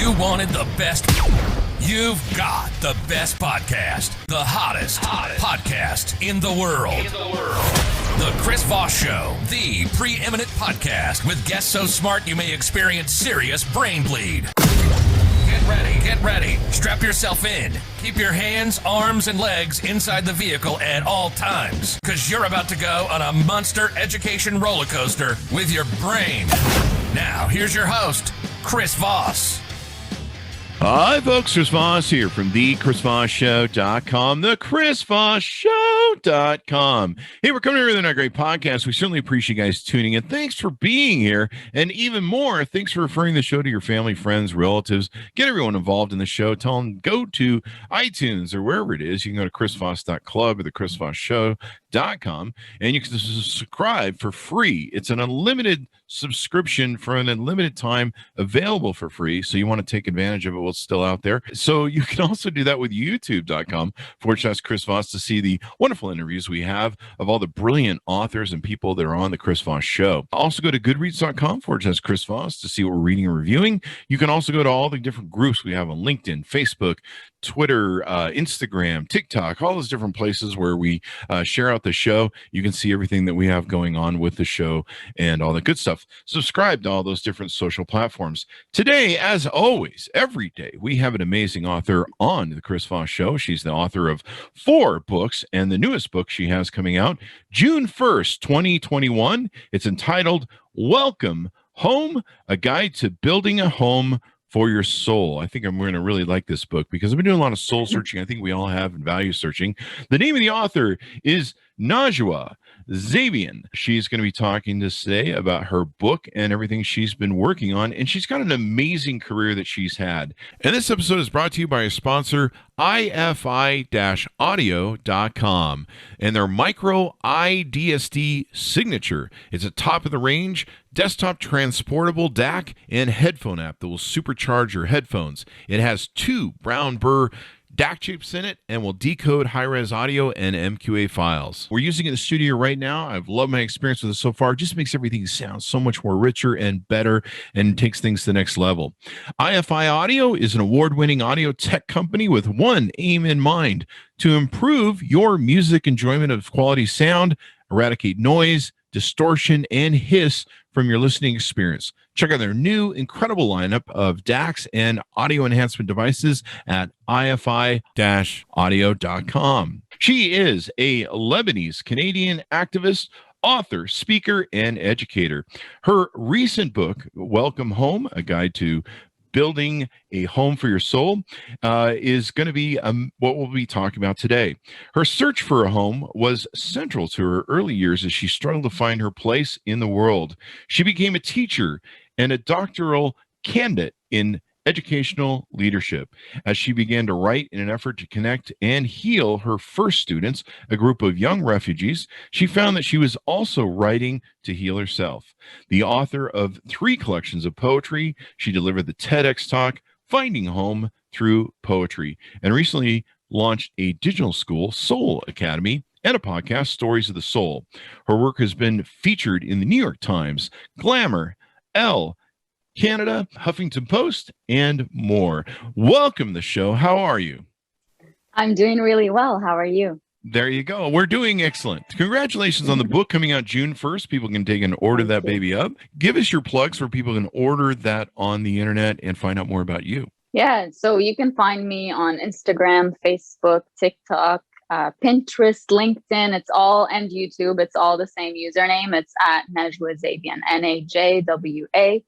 You wanted the best. You've got the best podcast, the hottest podcast in the world. The Chris Voss Show, the preeminent podcast with guests so smart you may experience serious brain bleed. Get ready. Strap yourself in. Keep your hands, arms, and legs inside the vehicle at all times, because you're about to go on a monster education roller coaster with your brain. Now, here's your host, Chris Voss. Hi, folks. Chris Voss here from thechrisvossshow.com, thechrisvossshow.com. Hey, we're coming here with another great podcast. We certainly appreciate you guys tuning in. Thanks for being here. And even more, thanks for referring the show to your family, friends, relatives. Get everyone involved in the show. Tell them, go to iTunes or wherever it is. You can go to chrisvoss.club or thechrisvossshow.com, and you can subscribe for free. It's an unlimited subscription for an unlimited time, available for free. So you want to take advantage of it while it's still out there. So you can also do that with youtube.com/Chris Voss to see the wonderful interviews we have of all the brilliant authors and people that are on the Chris Voss Show. Also go to goodreads.com/Chris Voss to see what we're reading and reviewing. You can also go to all the different groups we have on LinkedIn, Facebook, Twitter, Instagram, TikTok, all those different places where we share out the show. You can see everything that we have going on with the show and all the good stuff. Subscribe to all those different social platforms. Today, as always, every day, we have an amazing author on the Chris Voss Show. She's the author of 4 books, and the newest book she has coming out June 1st, 2021. It's entitled Welcome Home, A Guide to Building a Home for Your Soul. I think I'm going to really like this book because I've been doing a lot of soul searching. I think we all have, and value searching. The name of the author is Najwa Zebian. She's going to be talking to us today about her book and everything she's been working on, and she's got an amazing career that she's had. And this episode is brought to you by a sponsor, ifi-audio.com, and their micro iDSD signature. It's a top-of-the-range desktop transportable DAC and headphone app that will supercharge your headphones. It has 2 brown burr DAC chips in it and will decode high-res audio and MQA files. We're using it in the studio right now. I've loved my experience with it so far. It just makes everything sound so much more richer and better and takes things to the next level. IFI Audio is an award-winning audio tech company with one aim in mind: to improve your music enjoyment of quality sound, eradicate noise, distortion, and hiss from your listening experience. Check out their new incredible lineup of DACs and audio enhancement devices at ifi-audio.com. She is a Lebanese-Canadian activist, author, speaker, and educator. Her recent book, Welcome Home, A Guide to Building a Home for Your Soul, is going to be what we'll be talking about today. Her search for a home was central to her early years as she struggled to find her place in the world. She became a teacher and a doctoral candidate in educational leadership as she began to write in an effort to connect and heal her first students, a group of young refugees. She found that she was also writing to heal herself. The author of 3 collections of poetry, she delivered the TEDx talk, Finding Home Through Poetry, and recently launched a digital school, Soul Academy, and a podcast, Stories of the Soul. Her work has been featured in the New York Times, Glamour, Elle, Canada, Huffington Post, and more. Welcome to the show. How are you? I'm doing really well. How are you? There you go. We're doing excellent. Congratulations on the book coming out June 1st. People can take and order that baby up. Give us your plugs where people can order that on the internet and find out more about you. Yeah, so you can find me on Instagram, Facebook, TikTok, Pinterest, LinkedIn. It's all, and YouTube. It's all the same username. It's at Najwa Zebian, NAJWAZEBIAN.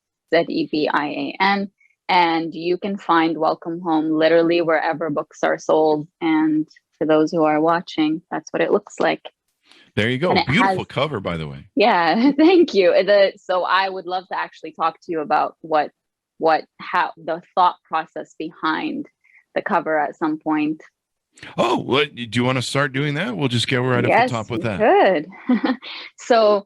And you can find Welcome Home literally wherever books are sold. And for those who are watching, that's what it looks like. There you go. Beautiful cover, by the way. Yeah, thank you. So I would love to actually talk to you about how the thought process behind the cover at some point. Oh, well, do you want to start doing that? We'll just go right up the top with that. Good. So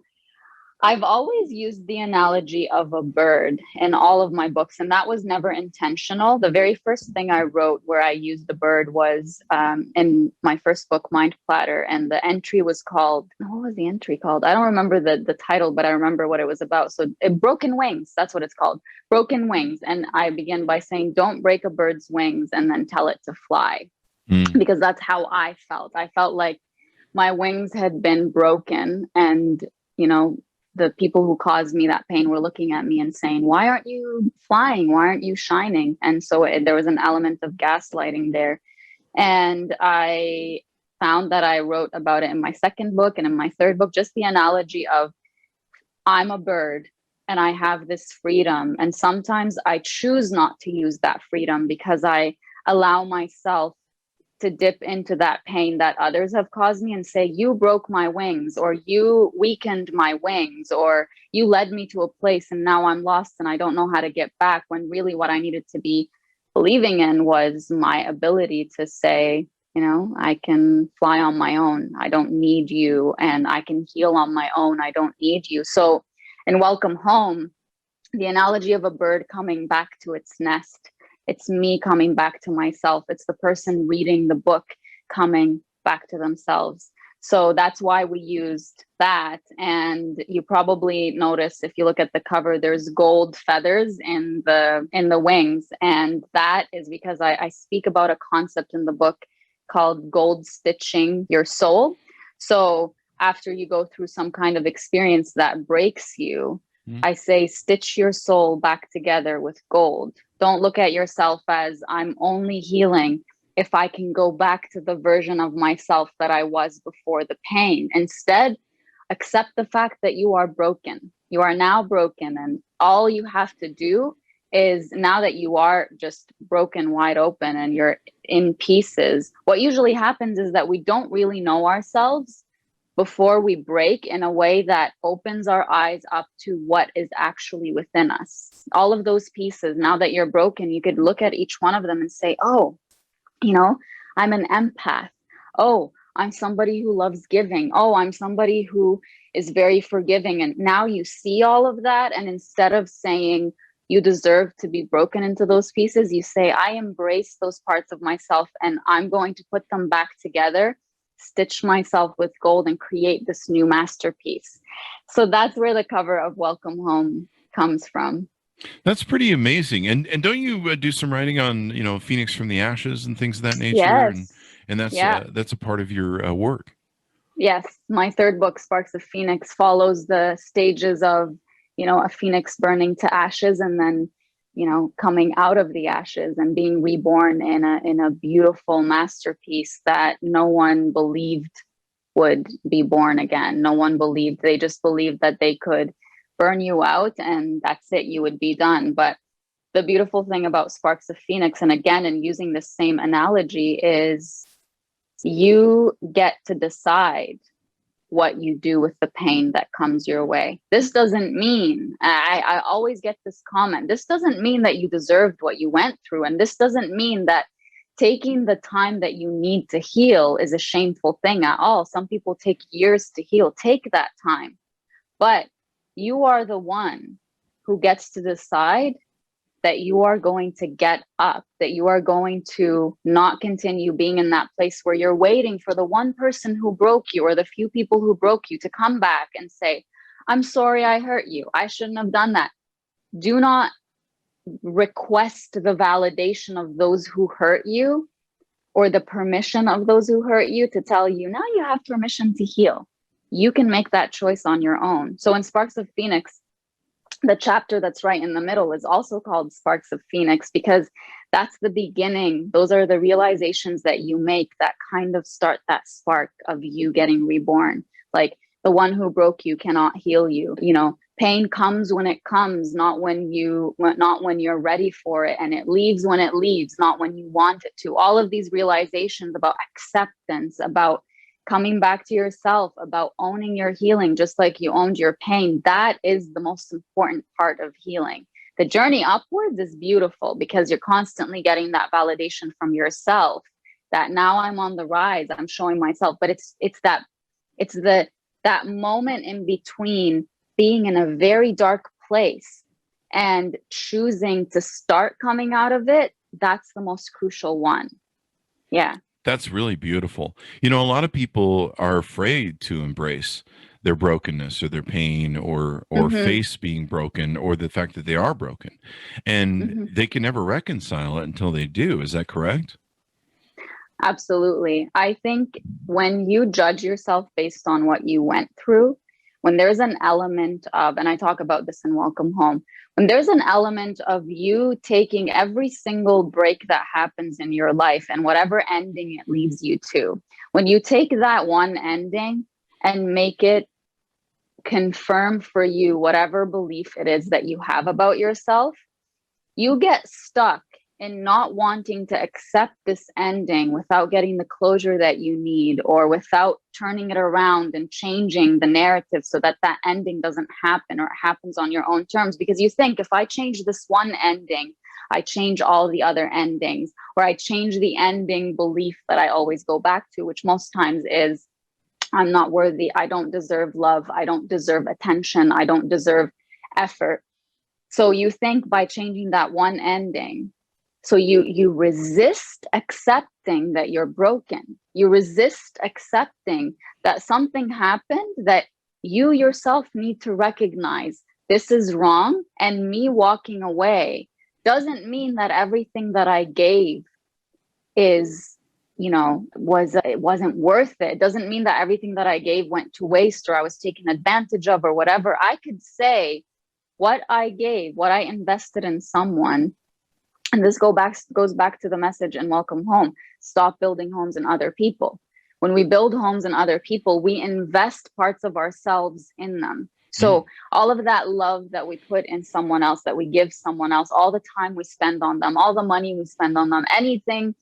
I've always used the analogy of a bird in all of my books, and that was never intentional. The very first thing I wrote where I used the bird was in my first book, Mind Platter, and the entry was called, what was the entry called? I don't remember the title, but I remember what it was about. So Broken Wings, that's what it's called, Broken Wings. And I begin by saying, don't break a bird's wings and then tell it to fly, because that's how I felt. I felt like my wings had been broken, and, you know, the people who caused me that pain were looking at me and saying, why aren't you flying? Why aren't you shining? And so there was an element of gaslighting there. And I found that I wrote about it in my second book and in my third book, just the analogy of I'm a bird and I have this freedom. And sometimes I choose not to use that freedom because I allow myself to dip into that pain that others have caused me and say, you broke my wings, or you weakened my wings, or you led me to a place and now I'm lost and I don't know how to get back, when really what I needed to be believing in was my ability to say, you know, I can fly on my own. I don't need you, and I can heal on my own. I don't need you. So in Welcome Home, the analogy of a bird coming back to its nest, it's me coming back to myself. It's the person reading the book coming back to themselves. So that's why we used that. And you probably notice, if you look at the cover, there's gold feathers in the wings. And that is because I speak about a concept in the book called gold stitching your soul. So after you go through some kind of experience that breaks you, I say, stitch your soul back together with gold. Don't look at yourself as I'm only healing if I can go back to the version of myself that I was before the pain. Instead, accept the fact that you are broken. You are now broken. And all you have to do is, now that you are just broken wide open and you're in pieces, what usually happens is that we don't really know ourselves before we break in a way that opens our eyes up to what is actually within us. All of those pieces, now that you're broken, you could look at each one of them and say, oh, you know, I'm an empath. Oh, I'm somebody who loves giving. Oh, I'm somebody who is very forgiving. And now you see all of that. And instead of saying you deserve to be broken into those pieces, you say, I embrace those parts of myself and I'm going to put them back together, stitch myself with gold, and create this new masterpiece. So that's where the cover of Welcome Home comes from. That's pretty amazing. And don't you do some writing on, you know, Phoenix from the ashes and things of that nature? Yes. And that's a part of your work. Yes. My third book, Sparks of Phoenix, follows the stages of, you know, a phoenix burning to ashes and then, you know, coming out of the ashes and being reborn in a beautiful masterpiece that no one believed would be born again. No one believed. They just believed that they could burn you out and that's it, you would be done. But the beautiful thing about Sparks of Phoenix, and again, in using the same analogy, is you get to decide what you do with the pain that comes your way. This doesn't mean, I always get this comment, this doesn't mean that you deserved what you went through. And this doesn't mean that taking the time that you need to heal is a shameful thing at all. Some people take years to heal. Take that time. But you are the one who gets to decide that you are going to get up, that you are going to not continue being in that place where you're waiting for the one person who broke you or the few people who broke you to come back and say, I'm sorry I hurt you. I shouldn't have done that. Do not request the validation of those who hurt you or the permission of those who hurt you to tell you, now you have permission to heal. You can make that choice on your own. So in Sparks of Phoenix, the chapter that's right in the middle is also called Sparks of Phoenix because that's the beginning. Those are the realizations that you make that kind of start that spark of you getting reborn. Like the one who broke you cannot heal you. You know, pain comes when it comes, not when you're ready for it. And it leaves when it leaves, not when you want it to. All of these realizations about acceptance, about coming back to yourself, about owning your healing, just like you owned your pain. That is the most important part of healing. The journey upwards is beautiful because you're constantly getting that validation from yourself that now I'm on the rise, I'm showing myself. But it's that moment in between being in a very dark place and choosing to start coming out of it, that's the most crucial one. Yeah. That's really beautiful. You know, a lot of people are afraid to embrace their brokenness or their pain or face being broken or the fact that they are broken. And they can never reconcile it until they do. Is that correct? Absolutely. I think when you judge yourself based on what you went through, when there's an element of, and I talk about this in Welcome Home, when there's an element of you taking every single break that happens in your life and whatever ending it leads you to, when you take that one ending and make it confirm for you whatever belief it is that you have about yourself, you get stuck in not wanting to accept this ending without getting the closure that you need, or without turning it around and changing the narrative so that that ending doesn't happen, or it happens on your own terms. Because you think, if I change this one ending, I change all the other endings, or I change the ending belief that I always go back to, which most times is, I'm not worthy, I don't deserve love, I don't deserve attention, I don't deserve effort. So you think by changing that one ending, so you resist accepting that you're broken. You resist accepting that something happened that you yourself need to recognize this is wrong. And me walking away doesn't mean that everything that I gave is, it wasn't worth it. It doesn't mean that everything that I gave went to waste or I was taken advantage of or whatever. I could say what I gave, what I invested in someone. And this goes back to the message in Welcome Home. Stop building homes in other people. When we build homes in other people, we invest parts of ourselves in them. So all of that love that we put in someone else, that we give someone else, all the time we spend on them, all the money we spend on them, anything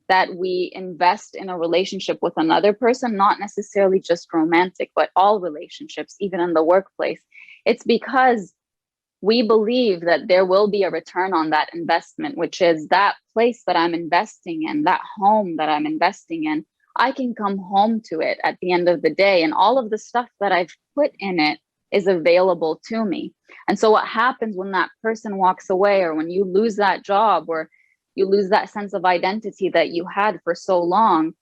that we invest in a relationship with another person, not necessarily just romantic, but all relationships, even in the workplace, it's because we believe that there will be a return on that investment, which is that place that I'm investing in, that home that I'm investing in. I can come home to it at the end of the day, and all of the stuff that I've put in it is available to me. And so what happens when that person walks away, or when you lose that job, or you lose that sense of identity that you had for so long,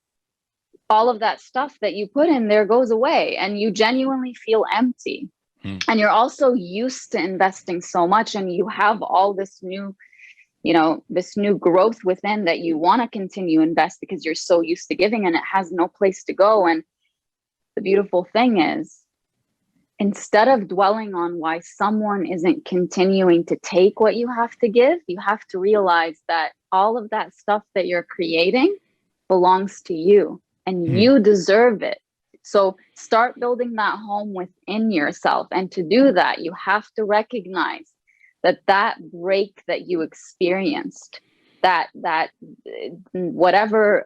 all of that stuff that you put in there goes away and you genuinely feel empty. And you're also used to investing so much, and you have all this new, this new growth within that you want to continue invest because you're so used to giving, and it has no place to go. And the beautiful thing is, instead of dwelling on why someone isn't continuing to take what you have to give, you have to realize that all of that stuff that you're creating belongs to you, and you deserve it. So start building that home within yourself. And to do that, you have to recognize that break that you experienced, that whatever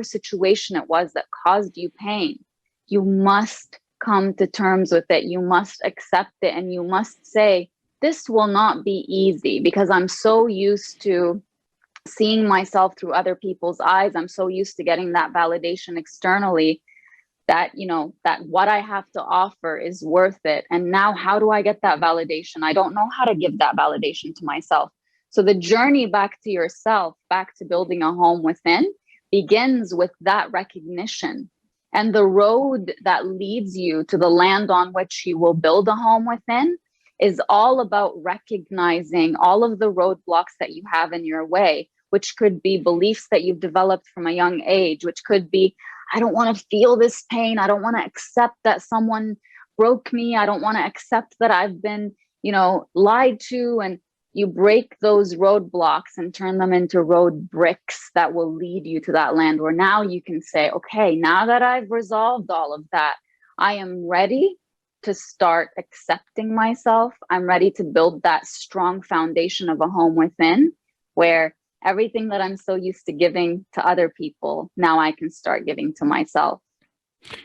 situation it was that caused you pain, you must come to terms with it. You must accept it. And you must say, this will not be easy, because I'm so used to seeing myself through other people's eyes. I'm so used to getting that validation externally, that that what I have to offer is worth it. And now, how do I get that validation? I don't know how to give that validation to myself. So the journey back to yourself, back to building a home within, begins with that recognition. And the road that leads you to the land on which you will build a home within is all about recognizing all of the roadblocks that you have in your way, which could be beliefs that you've developed from a young age, which could be, I don't want to feel this pain. I don't want to accept that someone broke me. I don't want to accept that I've been, lied to. And you break those roadblocks and turn them into road bricks that will lead you to that land where now you can say, okay, now that I've resolved all of that, I am ready to start accepting myself. I'm ready to build that strong foundation of a home within, where everything that I'm so used to giving to other people, now I can start giving to myself.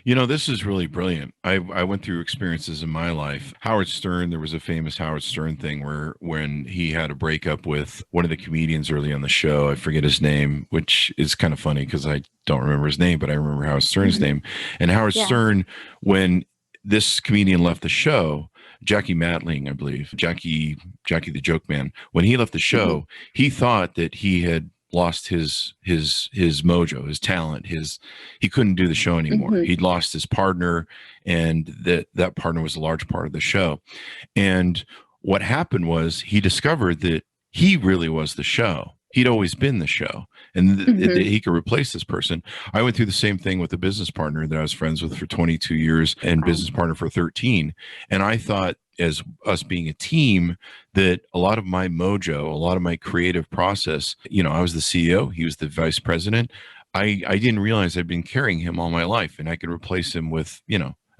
This is really brilliant. I went through experiences in my life. Howard Stern, there was a famous Howard Stern thing where when he had a breakup with one of the comedians early on the show, I forget his name, which is kind of funny because I don't remember his name, but I remember Howard Stern's name. And Howard Stern, when this comedian left the show, Jackie Matling, I believe, Jackie the Joke Man. When he left the show, he thought that he had lost his mojo, his talent, he couldn't do the show anymore. He'd lost his partner, and that partner was a large part of the show. And what happened was he discovered that he really was the show. He'd always been the show, and that he could replace this person. I went through the same thing with a business partner that I was friends with for 22 years and business partner for 13. And I thought, as us being a team, that a lot of my mojo, a lot of my creative process, I was the CEO, he was the vice president. I didn't realize I'd been carrying him all my life, and I could replace him with,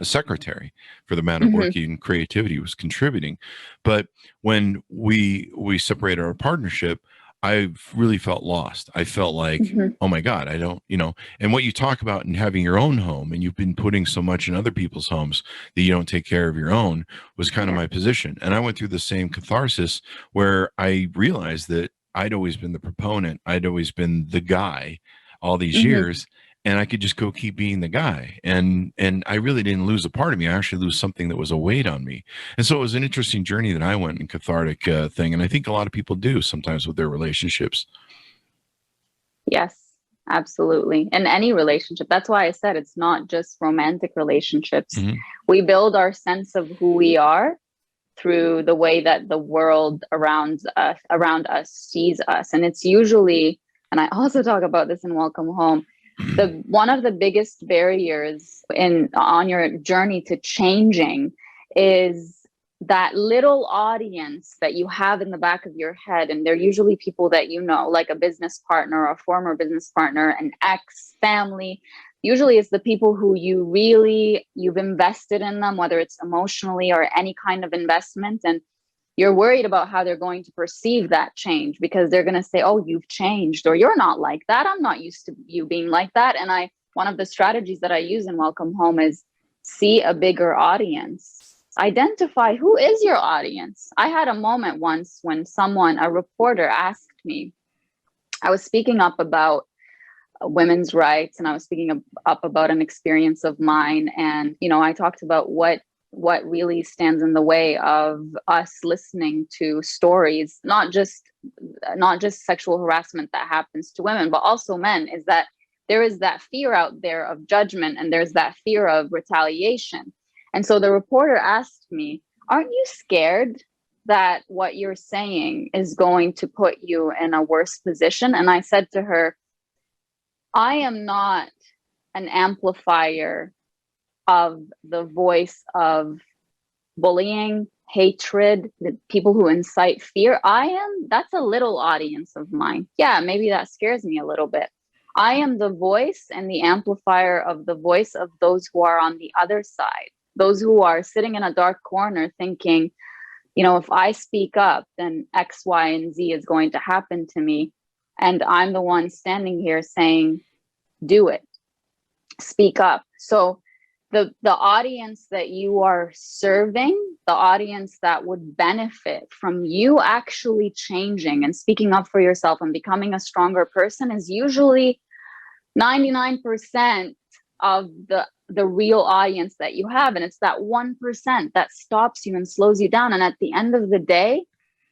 a secretary for the amount of work and creativity he was contributing. But when we separated our partnership, I really felt lost. I felt like, oh my God, I don't, and what you talk about in having your own home, and you've been putting so much in other people's homes that you don't take care of your own, was kind of my position. And I went through the same catharsis where I realized that I'd always been the proponent. I'd always been the guy all these years. And I could just go keep being the guy. And I really didn't lose a part of me. I actually lose something that was a weight on me. And so it was an interesting journey that I went, and cathartic thing. And I think a lot of people do sometimes with their relationships. Yes, absolutely. In any relationship. That's why I said it's not just romantic relationships. We build our sense of who we are through the way that the world around us sees us. And it's usually, and I also talk about this in Welcome Home, one of the biggest barriers on your journey to changing is that little audience that you have in the back of your head. And they're usually people that like a business partner or a former business partner, an ex, family. Usually it's the people who you've invested in them, whether it's emotionally or any kind of investment. And you're worried about how they're going to perceive that change, because they're going to say, oh, you've changed, or you're not like that. I'm not used to you being like that. And one of the strategies that I use in Welcome Home is see a bigger audience. Identify who is your audience. I had a moment once when a reporter asked me, I was speaking up about women's rights, and I was speaking up about an experience of mine. And, I talked about what really stands in the way of us listening to stories, not just sexual harassment that happens to women, but also men, is that there is that fear out there of judgment, and there's that fear of retaliation. And so the reporter asked me, aren't you scared that what you're saying is going to put you in a worse position? And I said to her, I am not an amplifier of the voice of bullying, hatred, the people who incite fear. That's a little audience of mine. Yeah, maybe that scares me a little bit. I am the voice and the amplifier of the voice of those who are on the other side, those who are sitting in a dark corner thinking, if I speak up, then X, Y, and Z is going to happen to me. And I'm the one standing here saying, do it, speak up. So the audience that you are serving, the audience that would benefit from you actually changing and speaking up for yourself and becoming a stronger person, is usually 99% of the real audience that you have. And it's that 1% that stops you and slows you down. And at the end of the day,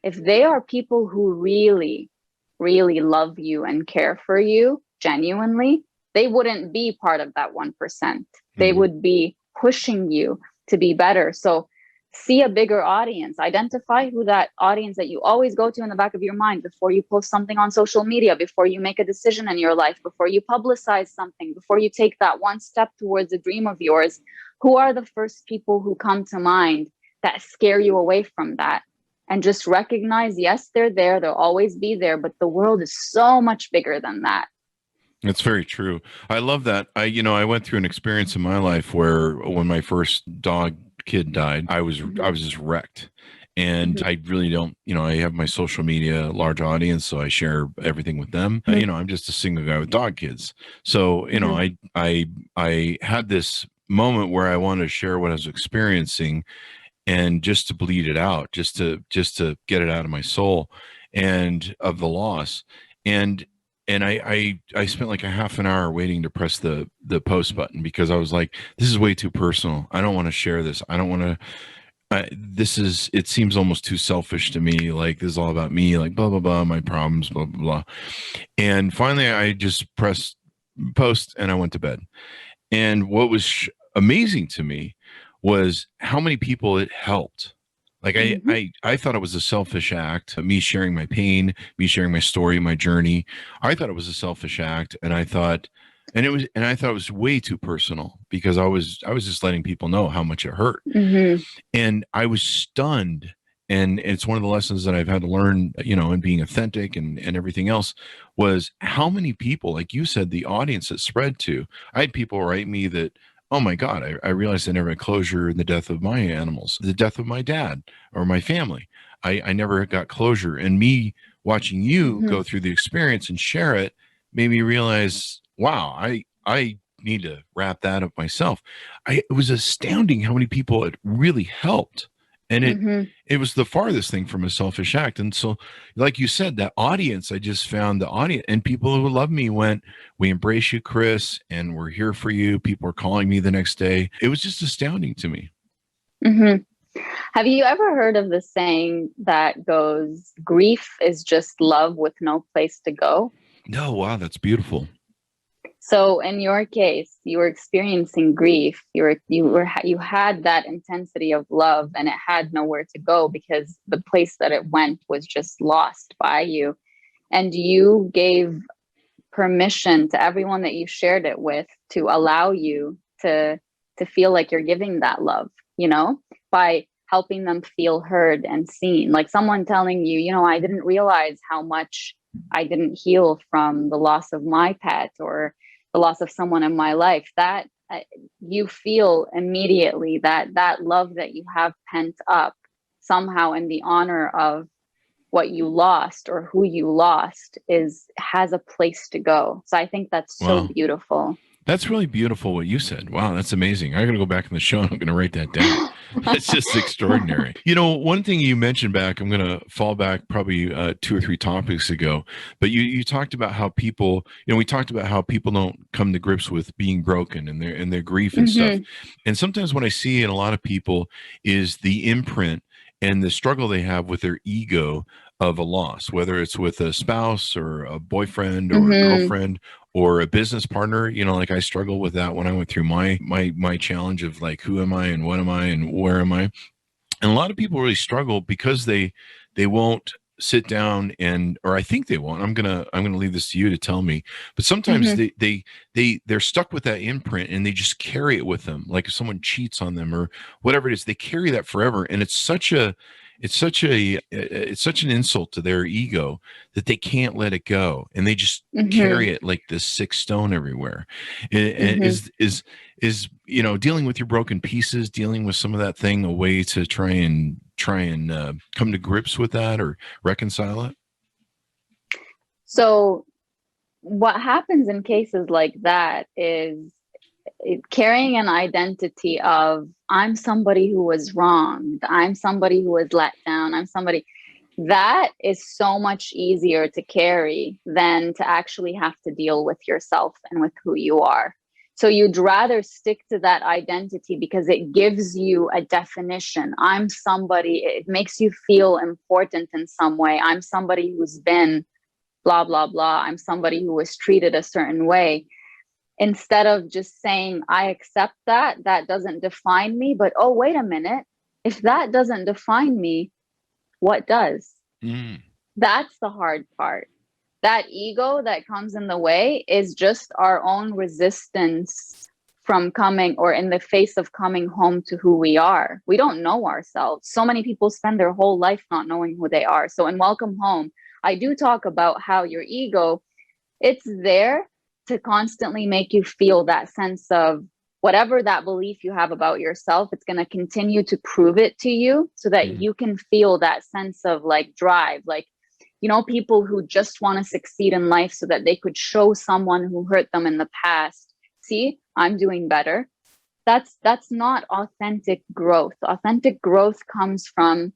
if they are people who really, really love you and care for you genuinely, they wouldn't be part of that 1%. They would be pushing you to be better. So see a bigger audience. Identify who that audience that you always go to in the back of your mind before you post something on social media, before you make a decision in your life, before you publicize something, before you take that one step towards a dream of yours. Who are the first people who come to mind that scare you away from that? And just recognize, yes, they're there. They'll always be there, but the world is so much bigger than that. It's very true. I love that. I went through an experience in my life where when my first kid died, I was just wrecked. And I really don't, I have my social media large audience, so I share everything with them. I'm just a single guy with dog kids. So, I had this moment where I wanted to share what I was experiencing, and just to bleed it out, just to get it out of my soul and of the loss. And I spent like a half an hour waiting to press the post button, because I was like, this is way too personal. I don't want to share this. I don't want to it seems almost too selfish to me. Like, this is all about me, like blah, blah, blah, my problems, blah, blah, blah. And finally I just pressed post and I went to bed. And what was amazing to me was how many people it helped. Like I thought it was a selfish act, me sharing my pain, me sharing my story, my journey. I thought it was a selfish act. And I thought it was way too personal because I was just letting people know how much it hurt. And I was stunned. And it's one of the lessons that I've had to learn, in being authentic and everything else, was how many people, like you said, the audience it spread to. I had people write me that, oh my God, I realized I never had closure in the death of my animals, the death of my dad or my family. I never got closure. And me watching you go through the experience and share it made me realize, wow, I need to wrap that up myself. It was astounding how many people it really helped. And it was the farthest thing from a selfish act. And so, like you said, that audience, I just found the audience, and people who love me went, we embrace you, Chris, and we're here for you. People are calling me the next day. It was just astounding to me. Have you ever heard of the saying that goes, grief is just love with no place to go? No, wow, that's beautiful. So in your case, you were experiencing grief. You had that intensity of love, and it had nowhere to go because the place that it went was just lost by you. And you gave permission to everyone that you shared it with to allow you to feel like you're giving that love, by helping them feel heard and seen. Like someone telling you, I didn't realize how much I didn't heal from the loss of my pet or the loss of someone in my life. That you feel immediately that love that you have pent up somehow in the honor of what you lost or who you lost has a place to go. So I think that's so beautiful. That's really beautiful what you said. Wow, that's amazing. I'm going to go back in the show and I'm going to write that down. That's just extraordinary. One thing you mentioned back, I'm going to fall back probably 2 or 3 topics ago, but you talked about how people, we talked about how people don't come to grips with being broken and their grief and stuff. And sometimes what I see in a lot of people is the imprint and the struggle they have with their ego of a loss, whether it's with a spouse or a boyfriend or a girlfriend or a business partner. Like I struggled with that when I went through my challenge of like, who am I and what am I and where am I? And a lot of people really struggle because they won't sit down or I think they won't. I'm gonna leave this to you to tell me. But sometimes they're stuck with that imprint and they just carry it with them. Like if someone cheats on them or whatever it is, they carry that forever. And it's such an insult to their ego that they can't let it go, and they just carry it like this sick stone everywhere. And is dealing with your broken pieces, dealing with some of that thing, a way to try and come to grips with that or reconcile it? So what happens in cases like that is carrying an identity of, I'm somebody who was wronged, I'm somebody who was let down, that is so much easier to carry than to actually have to deal with yourself and with who you are. So you'd rather stick to that identity because it gives you a definition. I'm somebody, it makes you feel important in some way. I'm somebody who's been blah, blah, blah. I'm somebody who was treated a certain way. Instead of just saying, I accept that doesn't define me, but oh, wait a minute. If that doesn't define me, what does? That's the hard part. That ego that comes in the way is just our own resistance from coming, or in the face of coming home to who we are. We don't know ourselves. So many people spend their whole life not knowing who they are. So in Welcome Home, I do talk about how your ego, it's there to constantly make you feel that sense of whatever that belief you have about yourself. It's going to continue to prove it to you so that you can feel that sense of like drive, like, people who just want to succeed in life so that they could show someone who hurt them in the past, see, I'm doing better. That's not authentic growth. Authentic growth comes from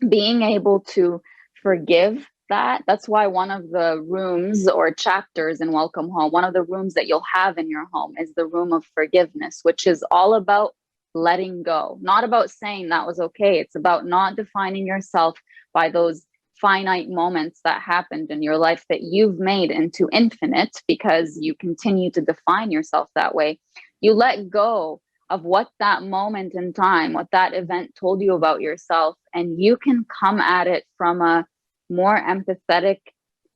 being able to forgive that. That's why one of the rooms or chapters in Welcome Home, one of the rooms that you'll have in your home is the room of forgiveness, which is all about letting go, not about saying that was okay. It's about not defining yourself by those finite moments that happened in your life that you've made into infinite because you continue to define yourself that way. You let go of what that moment in time, what that event told you about yourself, and you can come at it from a more empathetic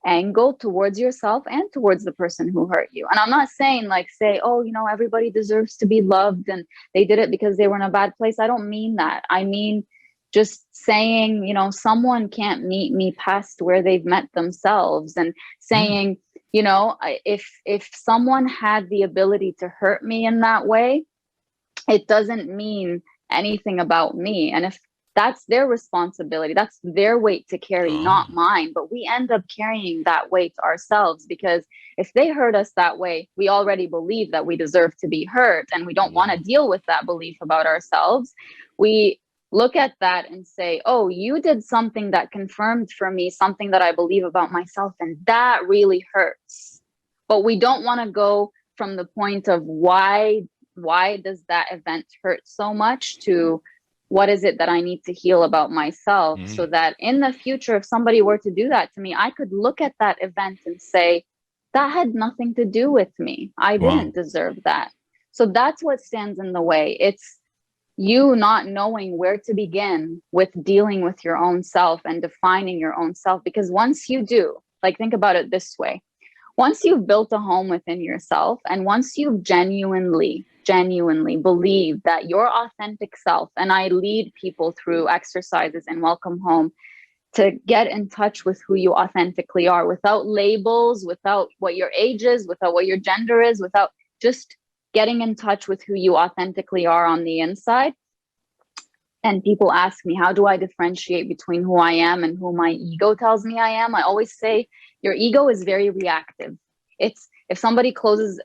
angle towards yourself and towards the person who hurt you. And I'm not saying like, say, oh, you know, everybody deserves to be loved and they did it because they were in a bad place. I don't mean that. I mean, just saying, you know, someone can't meet me past where they've met themselves, and saying, you know, if someone had the ability to hurt me in that way, it doesn't mean anything about me. And if that's their responsibility, that's their weight to carry, not mine. But we end up carrying that weight ourselves, because if they hurt us that way, we already believe that we deserve to be hurt, and we don't want to deal with that belief about ourselves. We look at that and say, oh, you did something that confirmed for me something that I believe about myself, and that really hurts. But we don't want to go from the point of why does that event hurt so much to what is it that I need to heal about myself, so that in the future, if somebody were to do that to me, I could look at that event and say, that had nothing to do with me. I didn't deserve that. So that's what stands in the way. It's you not knowing where to begin with dealing with your own self and defining your own self. Because once you do, like, think about it this way. Once you've built a home within yourself, and once you've genuinely believe that your authentic self, and I lead people through exercises in Welcome Home to get in touch with who you authentically are, without labels, without what your age is, without what your gender is, without just getting in touch with who you authentically are on the inside. And people ask me, how do I differentiate between who I am and who my ego tells me I am? I always say your ego is very reactive. It's if somebody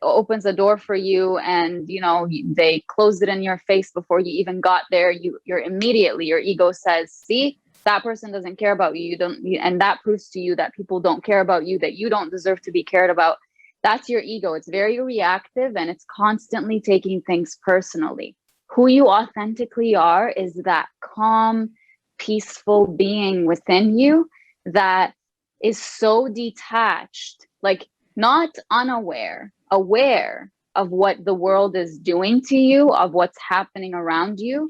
opens a door for you and, you know, they closed it in your face before you even got there, your ego says, see, that person doesn't care about you. And that proves to you that people don't care about you, that you don't deserve to be cared about. That's your ego. It's very reactive, and it's constantly taking things personally. Who you authentically are is that calm, peaceful being within you that is so detached, like not unaware, aware of what the world is doing to you, of what's happening around you,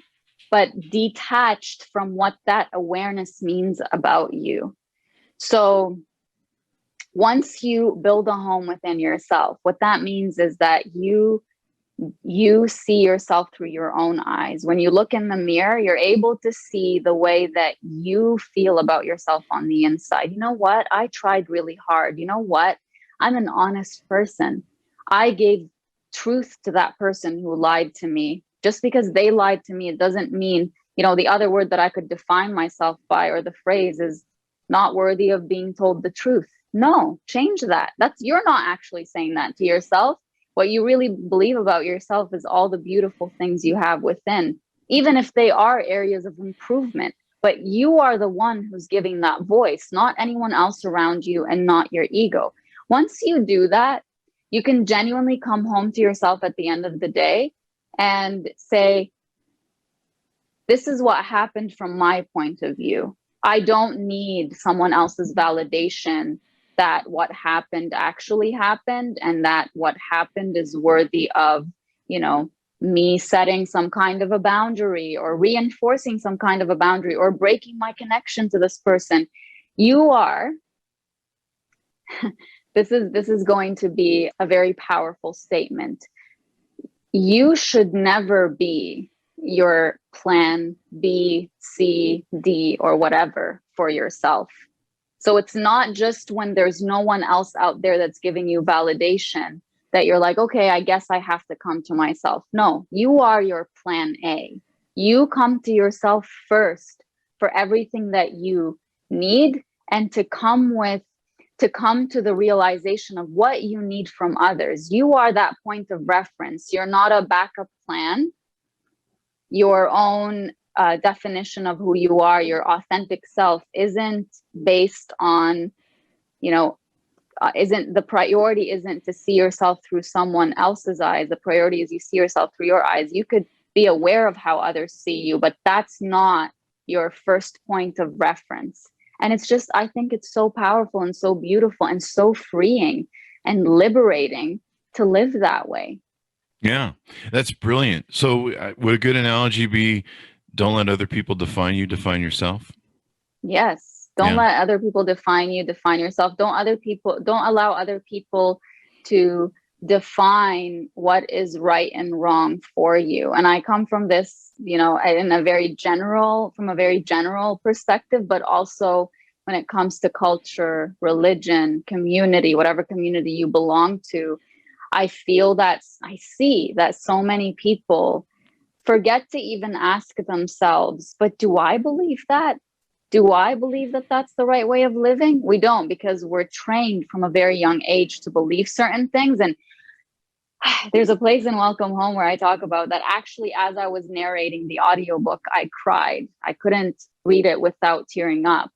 but detached from what that awareness means about you. So once you build a home within yourself, what that means is that you see yourself through your own eyes. When you look in the mirror, you're able to see the way that you feel about yourself on the inside. You know what? I tried really hard. You know what? I'm an honest person. I gave truth to that person who lied to me. Just because they lied to me, it doesn't mean, you know, the other word that I could define myself by, or the phrase, is not worthy of being told the truth. No, change that. You're not actually saying that to yourself. What you really believe about yourself is all the beautiful things you have within, even if they are areas of improvement. But you are the one who's giving that voice, not anyone else around you, and not your ego. Once you do that, you can genuinely come home to yourself at the end of the day and say, this is what happened from my point of view. I don't need someone else's validation that what happened actually happened, and that what happened is worthy of, you know, me setting some kind of a boundary, or reinforcing some kind of a boundary, or breaking my connection to this person. You are, this is going to be a very powerful statement. You should never be your plan B, C, D, or whatever for yourself. So it's not just when there's no one else out there that's giving you validation that you're like, okay, I guess I have to come to myself. No, you are your plan A. You come to yourself first for everything that you need, and to come to the realization of what you need from others. You are that point of reference. You're not a backup plan. Your own definition of who you are, your authentic self, isn't based on, you know, the priority isn't to see yourself through someone else's eyes. The priority is you see yourself through your eyes. You could be aware of how others see you, but that's not your first point of reference. And it's just, I think it's so powerful and so beautiful and so freeing and liberating to live that way. Yeah, that's brilliant. So would a good analogy be, don't let other people define you, define yourself? Yes. Don't let other people define you, define yourself. Don't allow other people to define what is right and wrong for you. And I come from this, from a very general perspective, but also when it comes to culture, religion, community, whatever community you belong to, I see that so many people forget to even ask themselves, but do I believe that? Do I believe that that's the right way of living? We don't, because we're trained from a very young age to believe certain things. And there's a place in Welcome Home where I talk about that. Actually, as I was narrating the audiobook, I cried. I couldn't read it without tearing up.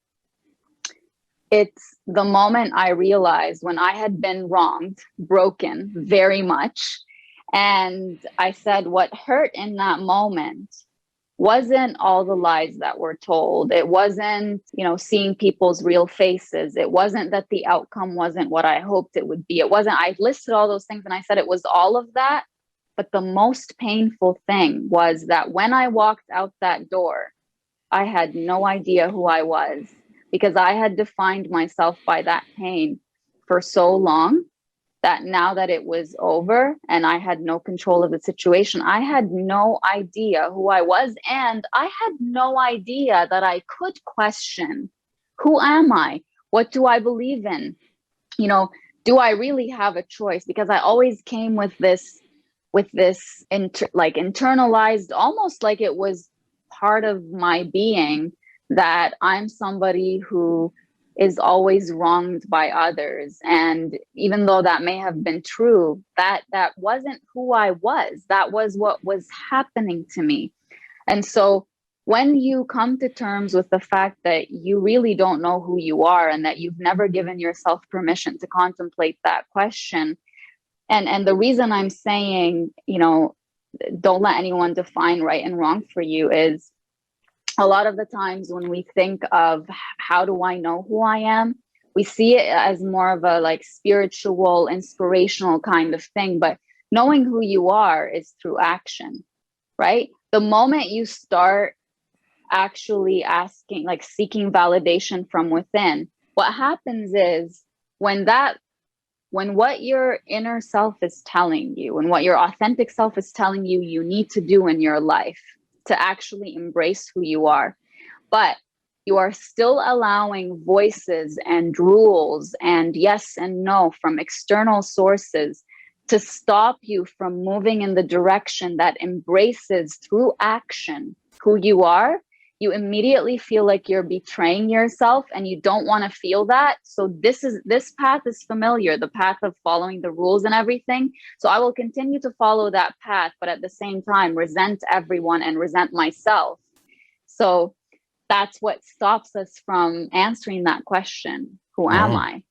It's the moment I realized when I had been wronged, broken very much. And I said, what hurt in that moment wasn't all the lies that were told. It wasn't, seeing people's real faces. It wasn't that the outcome wasn't what I hoped it would be. I listed all those things and I said it was all of that. But the most painful thing was that when I walked out that door, I had no idea who I was, because I had defined myself by that pain for so long that now that it was over and I had no control of the situation, I had no idea who I was. And I had no idea that I could question, who am I? What do I believe in? Do I really have a choice? Because I always came with this internalized, almost like it was part of my being, that I'm somebody who is always wronged by others. And even though that may have been true, that wasn't who I was. That was what was happening to me. And so when you come to terms with the fact that you really don't know who you are and that you've never given yourself permission to contemplate that question, and the reason I'm saying, don't let anyone define right and wrong for you, is a lot of the times when we think of how do I know who I am, we see it as more of a spiritual, inspirational kind of thing. But knowing who you are is through action, right? The moment you start actually asking, seeking validation from within, what happens is when what your inner self is telling you and what your authentic self is telling you you need to do in your life to actually embrace who you are, but you are still allowing voices and rules and yes and no from external sources to stop you from moving in the direction that embraces through action who you are, you immediately feel like you're betraying yourself, and you don't want to feel that. So this path is familiar, the path of following the rules and everything. So I will continue to follow that path, but at the same time resent everyone and resent myself. So that's what stops us from answering that question. Who am I?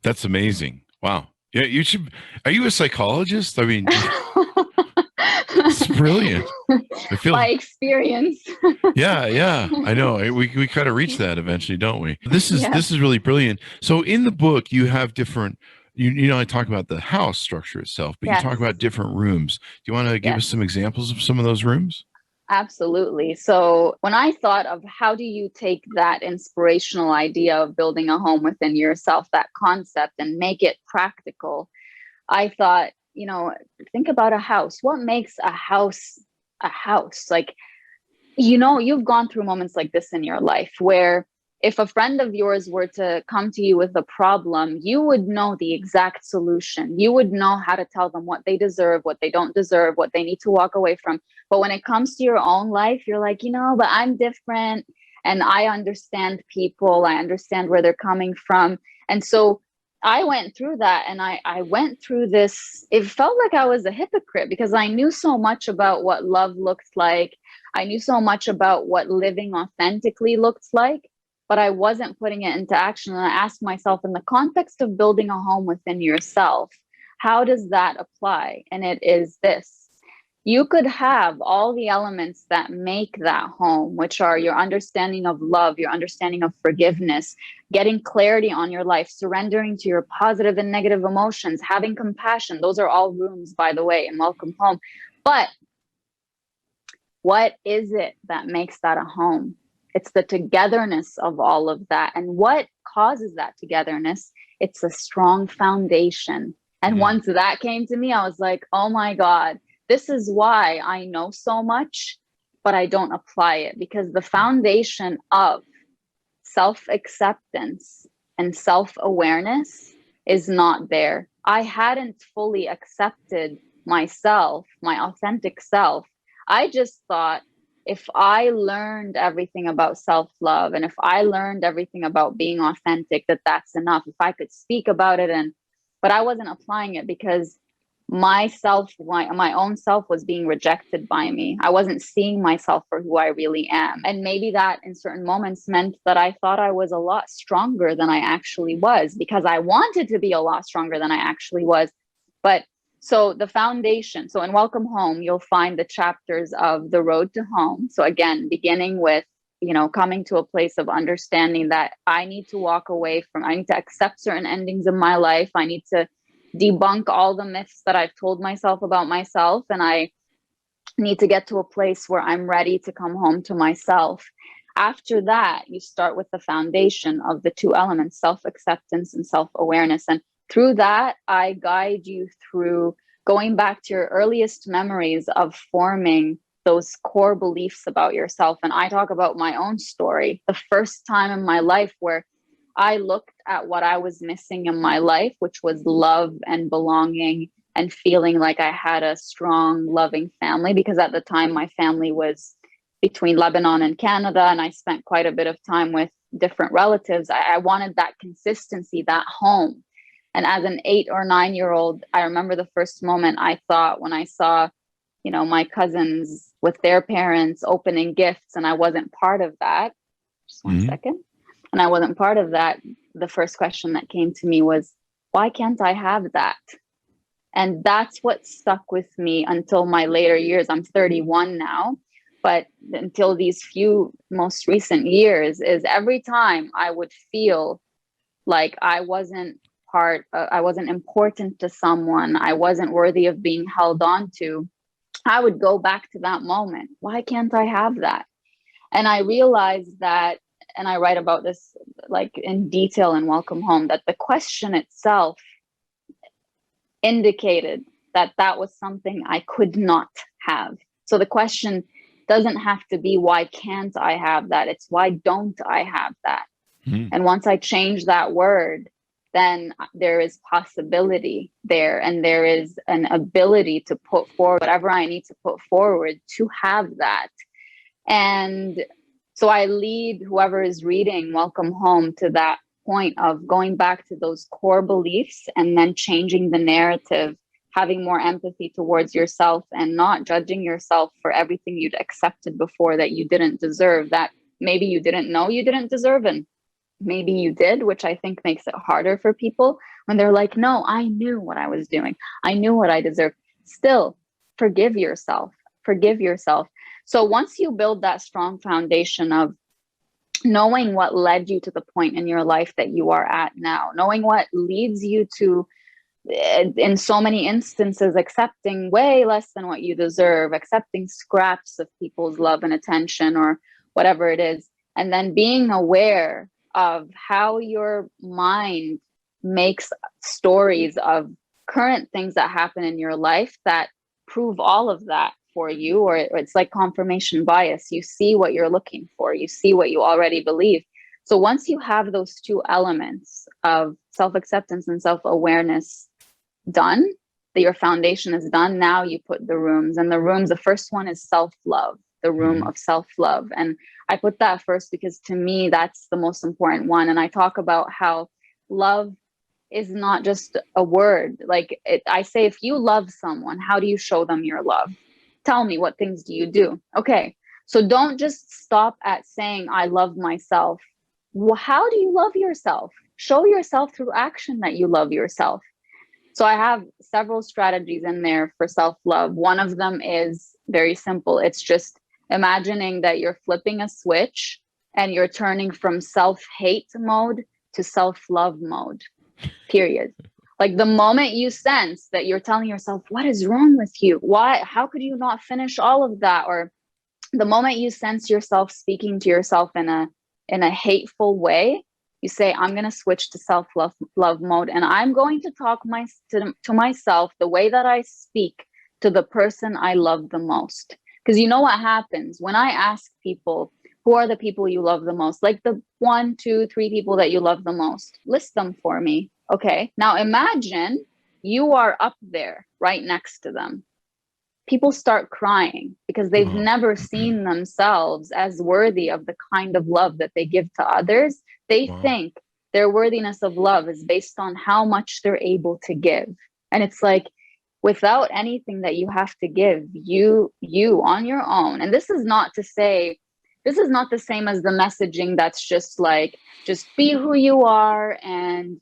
That's amazing. Wow. Yeah, you should. Are you a psychologist? I mean, it's brilliant. I feel by experience. Yeah. I know. We kind of reach that eventually, don't we? This is really brilliant. So in the book, you have different. I talk about the house structure itself, but you talk about different rooms. Do you want to give us some examples of some of those rooms? Absolutely. So when I thought of how do you take that inspirational idea of building a home within yourself, that concept, and make it practical, I thought, think about a house. What makes a house a house? You've gone through moments like this in your life where if a friend of yours were to come to you with a problem, you would know the exact solution. You would know how to tell them what they deserve, what they don't deserve, what they need to walk away from. But when it comes to your own life, you're like, but I'm different and I understand people. I understand where they're coming from. And so I went through that, and I went through this. It felt like I was a hypocrite because I knew so much about what love looked like. I knew so much about what living authentically looked like, but I wasn't putting it into action. And I asked myself, in the context of building a home within yourself, how does that apply? And it is this: You could have all the elements that make that home, which are your understanding of love, your understanding of forgiveness, getting clarity on your life, surrendering to your positive and negative emotions, having compassion. Those are all rooms, by the way, in Welcome Home. But what is it that makes that a home? It's the togetherness of all of that. And what causes that togetherness? It's a strong foundation. And once that came to me, I was like, oh my God, this is why I know so much, but I don't apply it, because the foundation of self-acceptance and self-awareness is not there. I hadn't fully accepted myself, my authentic self. I just thought, if I learned everything about self-love, and if I learned everything about being authentic, that's enough. If I could speak about it, but I wasn't applying it, because myself, my own self was being rejected by me. I wasn't seeing myself for who I really am. And maybe that in certain moments meant that I thought I was a lot stronger than I actually was, because I wanted to be a lot stronger than I actually was. But so the foundation, so in Welcome Home, you'll find the chapters of the road to home. So again, beginning with, coming to a place of understanding that I need to I need to accept certain endings in my life. I need to debunk all the myths that I've told myself about myself. And I need to get to a place where I'm ready to come home to myself. After that, you start with the foundation of the two elements, self-acceptance and self-awareness. And through that, I guide you through going back to your earliest memories of forming those core beliefs about yourself. And I talk about my own story, the first time in my life where I looked at what I was missing in my life, which was love and belonging and feeling like I had a strong, loving family, because at the time my family was between Lebanon and Canada, and I spent quite a bit of time with different relatives. I wanted that consistency, that home. And as an 8 or 9-year-old, I remember the first moment I thought when I saw, my cousins with their parents opening gifts, and I wasn't part of that. Just one second. And I wasn't part of that. The first question that came to me was, why can't I have that? And that's what stuck with me until my later years. I'm 31 now, but until these few most recent years, is every time I would feel like I wasn't important to someone, I wasn't worthy of being held on to, I would go back to that moment. Why can't I have that? And I realized that, and I write about this like in detail in Welcome Home, that the question itself indicated that that was something I could not have. So the question doesn't have to be, why can't I have that? It's, why don't I have that? And once I change that word, then there is possibility there, and there is an ability to put forward whatever I need to put forward to have that. And so I lead whoever is reading Welcome Home to that point of going back to those core beliefs and then changing the narrative, having more empathy towards yourself and not judging yourself for everything you'd accepted before that you didn't deserve, that maybe you didn't know you didn't deserve, and maybe you did, which I think makes it harder for people when they're like, no, I knew what I was doing. I knew what I deserved. Still, forgive yourself. Forgive yourself. So once you build that strong foundation of knowing what led you to the point in your life that you are at now, knowing what leads you to, in so many instances, accepting way less than what you deserve, accepting scraps of people's love and attention or whatever it is, and then being aware of how your mind makes stories of current things that happen in your life that prove all of that for you, or it's like confirmation bias. You see what you're looking for, you see what you already believe. So once you have those two elements of self-acceptance and self-awareness done, that your foundation is done, now you put the rooms. And the rooms, the first one is self-love, the room of self-love. And I put that first because to me, that's the most important one. And I talk about how love is not just a word. Like I say, if you love someone, how do you show them your love? Tell me, what things do you do? Okay, so don't just stop at saying, I love myself. Well, how do you love yourself? Show yourself through action that you love yourself. So I have several strategies in there for self-love. One of them is very simple. It's just imagining that you're flipping a switch and you're turning from self-hate mode to self-love mode, period. Like the moment you sense that you're telling yourself, what is wrong with you? Why? How could you not finish all of that? Or the moment you sense yourself speaking to yourself in a hateful way, you say, I'm going to switch to self-love mode, and I'm going to talk to myself the way that I speak to the person I love the most. Because you know what happens when I ask people, who are the people you love the most? Like the 1, 2, 3 people that you love the most. List them for me. Okay. Now imagine you are up there right next to them. People start crying because they've never seen themselves as worthy of the kind of love that they give to others. They think their worthiness of love is based on how much they're able to give. And it's like, without anything that you have to give, you on your own. And this is not the same as the messaging that's just like, just be who you are and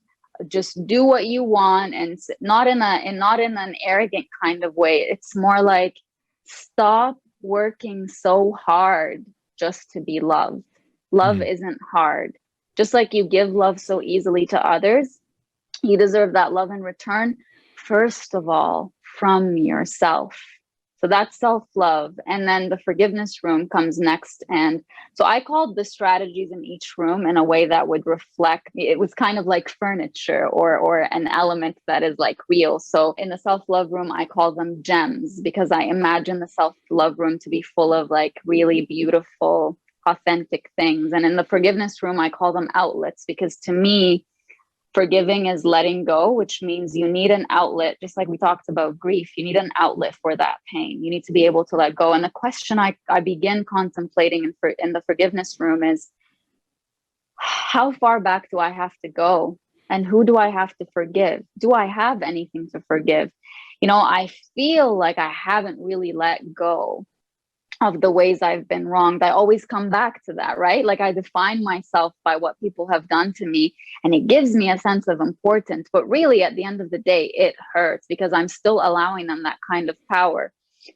just do what you want, and not in an arrogant kind of way. It's more like, stop working so hard just to be loved. Love isn't hard. Just like you give love so easily to others, you deserve that love in return, first of all, from yourself. So that's self-love. And then the forgiveness room comes next. And so I called the strategies in each room in a way that would reflect, it was kind of like furniture or an element that is like real. So in the self-love room, I call them gems, because I imagine the self-love room to be full of like really beautiful, authentic things. And in the forgiveness room, I call them outlets, because to me, forgiving is letting go, which means you need an outlet. Just like we talked about grief, you need an outlet for that pain. You need to be able to let go. And the question I begin contemplating in the forgiveness room is, how far back do I have to go? And who do I have to forgive? Do I have anything to forgive? I feel like I haven't really let go of the ways I've been wronged. I always come back to that, right? Like I define myself by what people have done to me, and it gives me a sense of importance. But really, at the end of the day, it hurts because I'm still allowing them that kind of power.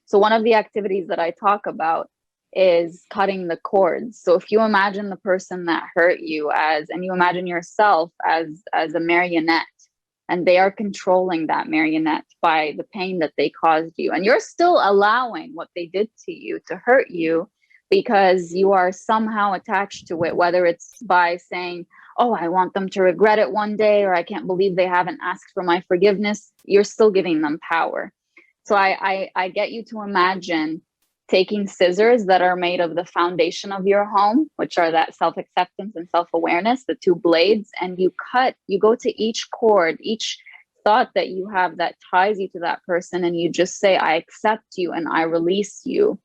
So one of the activities that I talk about is cutting the cords. So if you imagine the person that hurt you and you imagine yourself as a marionette, and they are controlling that marionette by the pain that they caused you. And you're still allowing what they did to you to hurt you because you are somehow attached to it, whether it's by saying, oh, I want them to regret it one day, or I can't believe they haven't asked for my forgiveness. You're still giving them power. So I get you to imagine taking scissors that are made of the foundation of your home, which are that self-acceptance and self-awareness, the 2 blades, and you go to each cord, each thought that you have that ties you to that person, and you just say, I accept you and I release you.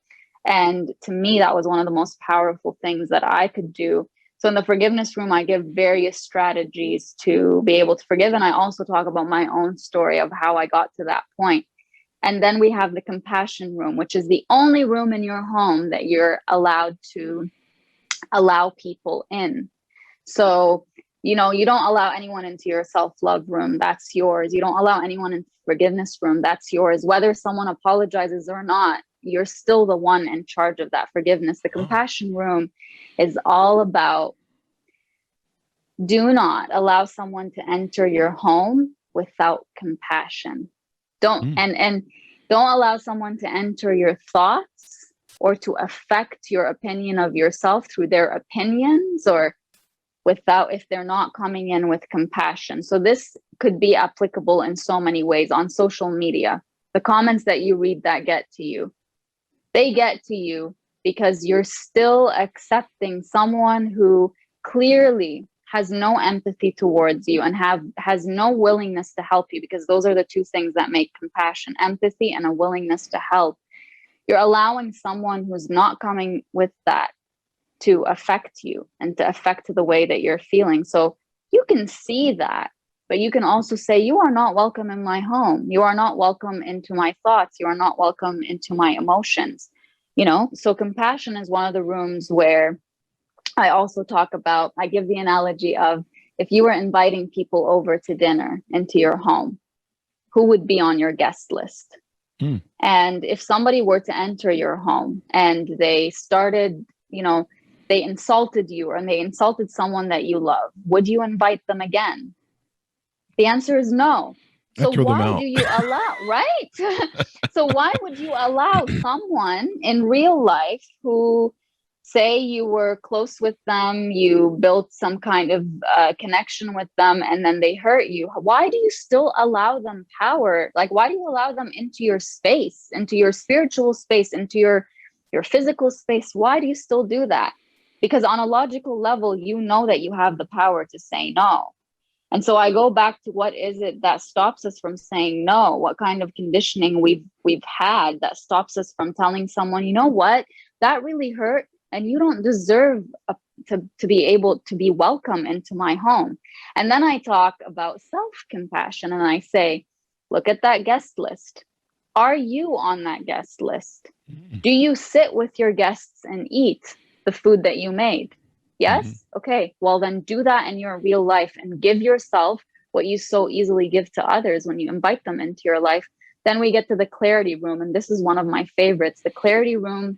And to me, that was one of the most powerful things that I could do. So in the forgiveness room, I give various strategies to be able to forgive. And I also talk about my own story of how I got to that point. And then we have the compassion room, which is the only room in your home that you're allowed to allow people in. So, you don't allow anyone into your self-love room. That's yours. You don't allow anyone into the forgiveness room. That's yours. Whether someone apologizes or not, you're still the one in charge of that forgiveness. The compassion room is all about, do not allow someone to enter your home without compassion. Don't allow someone to enter your thoughts or to affect your opinion of yourself through their opinions, or if they're not coming in with compassion. So this could be applicable in so many ways. On social media, the comments that you read that get to you, they get to you because you're still accepting someone who clearly has no empathy towards you and has no willingness to help you, because those are the 2 things that make compassion: empathy and a willingness to help. You're allowing someone who's not coming with that to affect you and to affect the way that you're feeling. So you can see that, but you can also say, you are not welcome in my home. You are not welcome into my thoughts. You are not welcome into my emotions. So compassion is one of the rooms where I also talk about, I give the analogy of, if you were inviting people over to dinner into your home, who would be on your guest list. Mm. And if somebody were to enter your home and they started, they insulted you or they insulted someone that you love, would you invite them again? The answer is no. So why do you allow, right? So why would you allow someone in real life who, say you were close with them, you built some kind of connection with them, and then they hurt you? Why do you still allow them power? Like, why do you allow them into your space, into your spiritual space, into your physical space? Why do you still do that? Because on a logical level, you know that you have the power to say no. And so I go back to, what is it that stops us from saying no? What kind of conditioning we've had that stops us from telling someone, you know what, that really hurt, and you don't deserve to be able to be welcome into my home. And then I talk about self-compassion, and I say, look at that guest list. Are you on that guest list? Do you sit with your guests and eat the food that you made? Yes? Mm-hmm. Okay, well then do that in your real life and give yourself what you so easily give to others when you invite them into your life. Then we get to the clarity room, and this is one of my favorites. The clarity room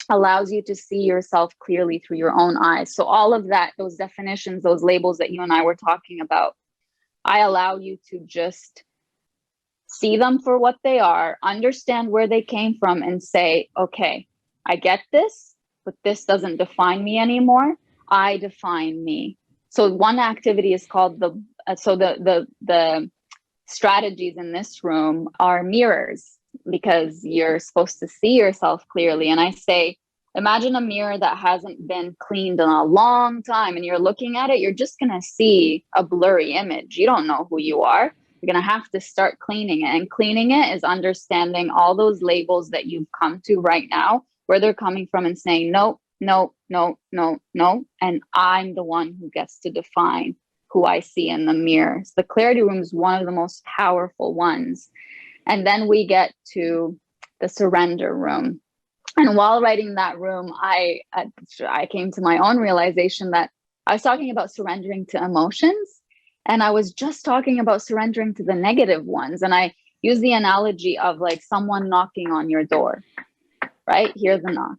allows you to see yourself clearly through your own eyes. So all of that, those definitions, those labels that you and I were talking about, I allow you to just see them for what they are, understand where they came from, and say, okay, I get this, but this doesn't define me anymore. I define me. So one activity is called the strategies in this room are mirrors, because you're supposed to see yourself clearly. And I say, imagine a mirror that hasn't been cleaned in a long time, and you're looking at it, you're just going to see a blurry image. You don't know who you are. You're going to have to start cleaning it. And cleaning it is understanding all those labels that you've come to right now, where they're coming from, and saying, no, no, no, no, no. And I'm the one who gets to define who I see in the mirror. So the clarity room is one of the most powerful ones. And then we get to the surrender room. And while writing that room, I came to my own realization that I was talking about surrendering to emotions, and I was just talking about surrendering to the negative ones. And I use the analogy of like someone knocking on your door, right? Hear the knock.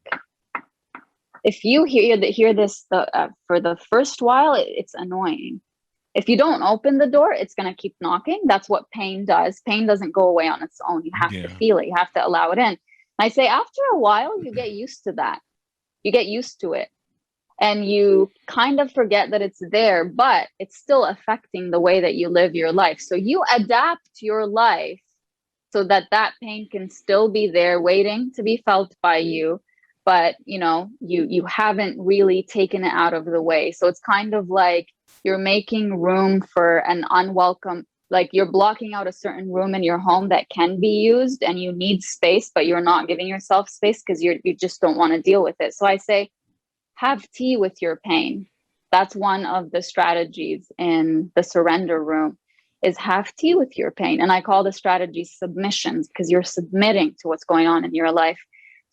If you hear this for the first while, it's annoying. If you don't open the door, it's going to keep knocking. That's what pain does. Pain doesn't go away on its own. You have to feel it. You have to allow it in. I say, after a while, you get used to that. You get used to it. And you kind of forget that it's there, but it's still affecting the way that you live your life. So you adapt your life so that pain can still be there, waiting to be felt by you. But, you haven't really taken it out of the way. So it's kind of like you're making room for an unwelcome, like you're blocking out a certain room in your home that can be used, and you need space, but you're not giving yourself space because you just don't want to deal with it. So I say, have tea with your pain. That's one of the strategies in the surrender room, is have tea with your pain. And I call the strategy submissions, because you're submitting to what's going on in your life.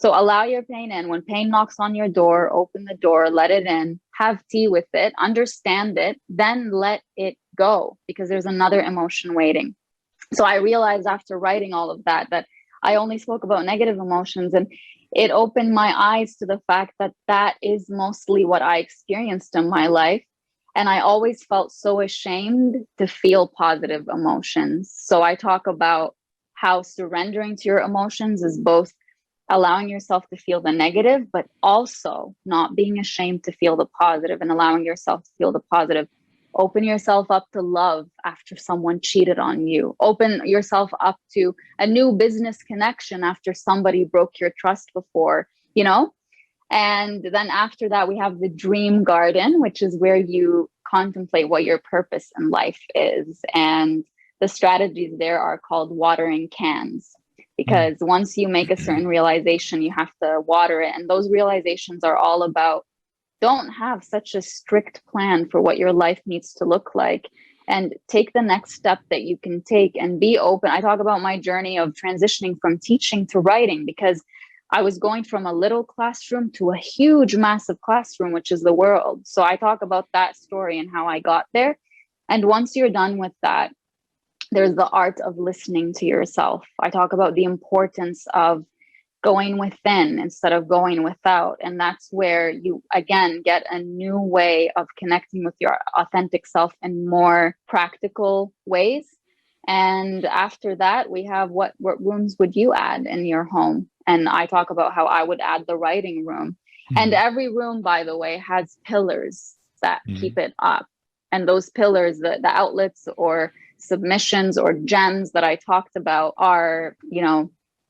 So allow your pain in. When pain knocks on your door, open the door, let it in, have tea with it, understand it, then let it go, because there's another emotion waiting. So I realized after writing all of that I only spoke about negative emotions, and it opened my eyes to the fact that is mostly what I experienced in my life. And I always felt so ashamed to feel positive emotions. So I talk about how surrendering to your emotions is both allowing yourself to feel the negative, but also not being ashamed to feel the positive, and allowing yourself to feel the positive. Open yourself up to love after someone cheated on you. Open yourself up to a new business connection after somebody broke your trust before, And then after that, we have the dream garden, which is where you contemplate what your purpose in life is. And the strategies there are called watering cans. Because once you make a certain realization, you have to water it. And those realizations are all about, don't have such a strict plan for what your life needs to look like, and take the next step that you can take and be open. I talk about my journey of transitioning from teaching to writing, because I was going from a little classroom to a huge, massive classroom, which is the world. So I talk about that story and how I got there. And once you're done with that, there's the art of listening to yourself. I talk about the importance of going within instead of going without. And that's where you, again, get a new way of connecting with your authentic self in more practical ways. And after that, we have what rooms would you add in your home? And I talk about how I would add the writing room. And every room, by the way, has pillars that keep it up. And those pillars, the outlets or submissions or gems that I talked about are,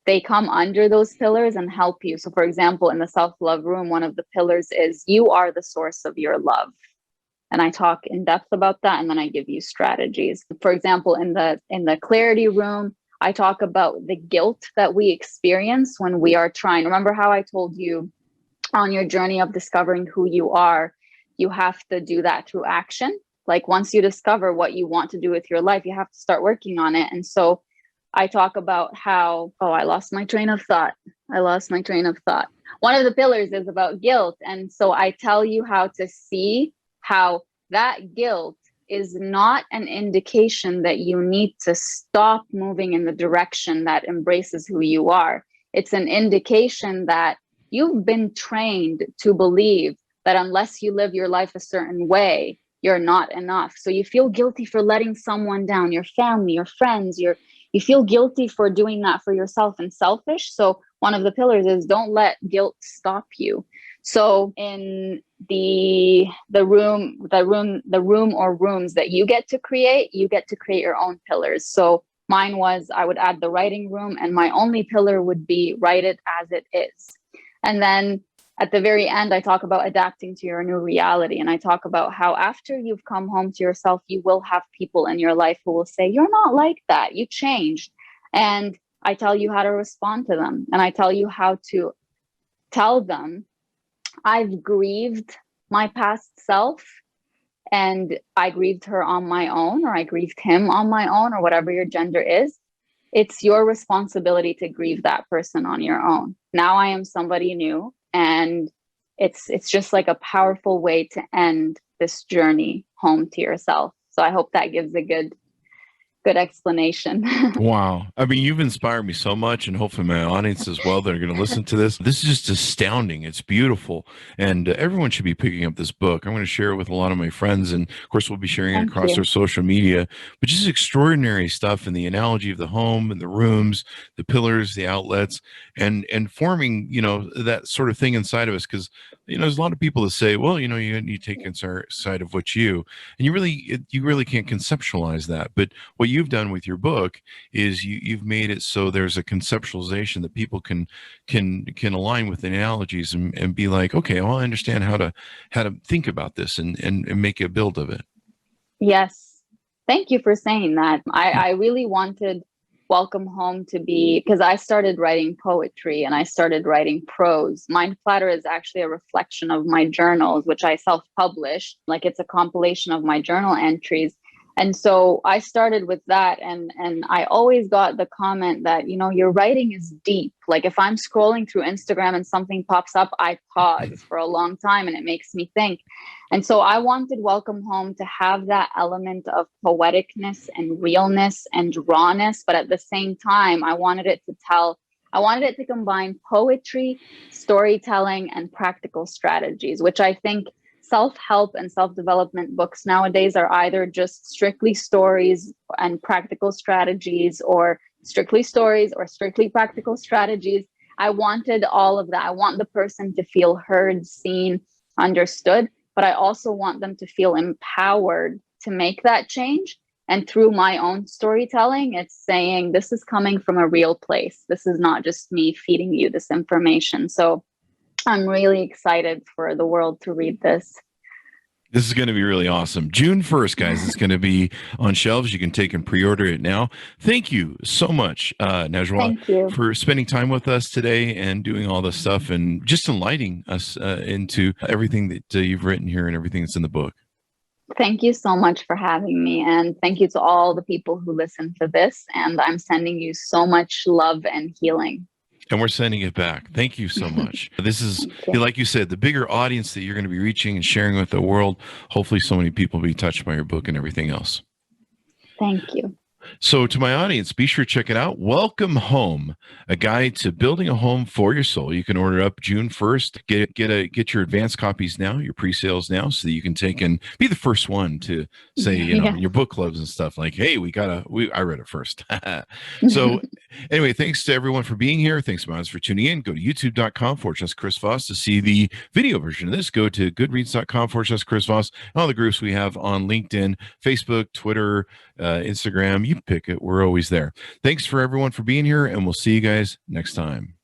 they come under those pillars and help you. So for example, in the self-love room, one of the pillars is you are the source of your love. And I talk in depth about that. And then I give you strategies. For example, in the clarity room, I talk about the guilt that we experience when we are trying. Remember how I told you on your journey of discovering who you are, you have to do that through action. Like once you discover what you want to do with your life, you have to start working on it. And so I talk about how, I lost my train of thought. One of the pillars is about guilt. And so I tell you how to see how that guilt is not an indication that you need to stop moving in the direction that embraces who you are. It's an indication that you've been trained to believe that unless you live your life a certain way, you're not enough. So you feel guilty for letting someone down, your family, your friends, you feel guilty for doing that for yourself and selfish. So one of the pillars is don't let guilt stop you. So in the room or rooms that you get to create your own pillars. So mine was, I would add the writing room, and my only pillar would be write it as it is. And then at the very end, I talk about adapting to your new reality. And I talk about how after you've come home to yourself, you will have people in your life who will say, you're not like that, you changed. And I tell you how to respond to them. And I tell you how to tell them, I've grieved my past self, and I grieved her on my own, or I grieved him on my own, or whatever your gender is. It's your responsibility to grieve that person on your own. Now I am somebody new. And it's just like a powerful way to end this journey home to yourself. So I hope that gives a good explanation. Wow. I mean, you've inspired me so much, and hopefully my audience as well that are going to listen to this. This is just astounding. It's beautiful. And everyone should be picking up this book. I'm going to share it with a lot of my friends. And of course, we'll be sharing it across our social media. But just extraordinary stuff in the analogy of the home and the rooms, the pillars, the outlets, and forming, that sort of thing inside of us. Because, there's a lot of people that say, well, you take inside of what you really can't conceptualize that. But what you've done with your book is you've made it so there's a conceptualization that people can align with the analogies and be like, okay, well, I understand how to think about this and make a build of it. Yes. Thank you for saying that. I really wanted Welcome Home to be, because I started writing poetry and I started writing prose. Mind Platter is actually a reflection of my journals, which I self-published. Like it's a compilation of my journal entries. And so I started with that, and I always got the comment that, your writing is deep. Like if I'm scrolling through Instagram and something pops up, I pause for a long time and it makes me think. And so I wanted Welcome Home to have that element of poeticness and realness and rawness, but at the same time, I wanted it to combine poetry, storytelling, and practical strategies, which I think self-help and self-development books nowadays are either just strictly stories and practical strategies, or strictly stories or strictly practical strategies. I wanted all of that. I want the person to feel heard, seen, understood, but I also want them to feel empowered to make that change. And through my own storytelling, it's saying, this is coming from a real place. This is not just me feeding you this information. So I'm really excited for the world to read this. This is going to be really awesome. June 1st, guys, it's going to be on shelves. You can take and pre-order it now. Thank you so much, Najwa, for spending time with us today and doing all this stuff and just enlightening us into everything that you've written here and everything that's in the book. Thank you so much for having me. And thank you to all the people who listen to this. And I'm sending you so much love and healing. And we're sending it back. Thank you so much. This is, like you said, the bigger audience that you're going to be reaching and sharing with the world. Hopefully so many people will be touched by your book and everything else. Thank you. So to my audience, be sure to check it out. Welcome Home, a guide to building a home for your soul. You can order up June 1st. Get your advance copies now, your pre-sales now, so that you can take and be the first one to say, in your book clubs and stuff like, hey, I read it first. So anyway, thanks to everyone for being here. Thanks, Miles, for tuning in. Go to youtube.com/Chris Voss to see the video version of this. Go to goodreads.com/Chris Voss. All the groups we have on LinkedIn, Facebook, Twitter, Instagram, you pick it. We're always there. Thanks for everyone for being here, and we'll see you guys next time.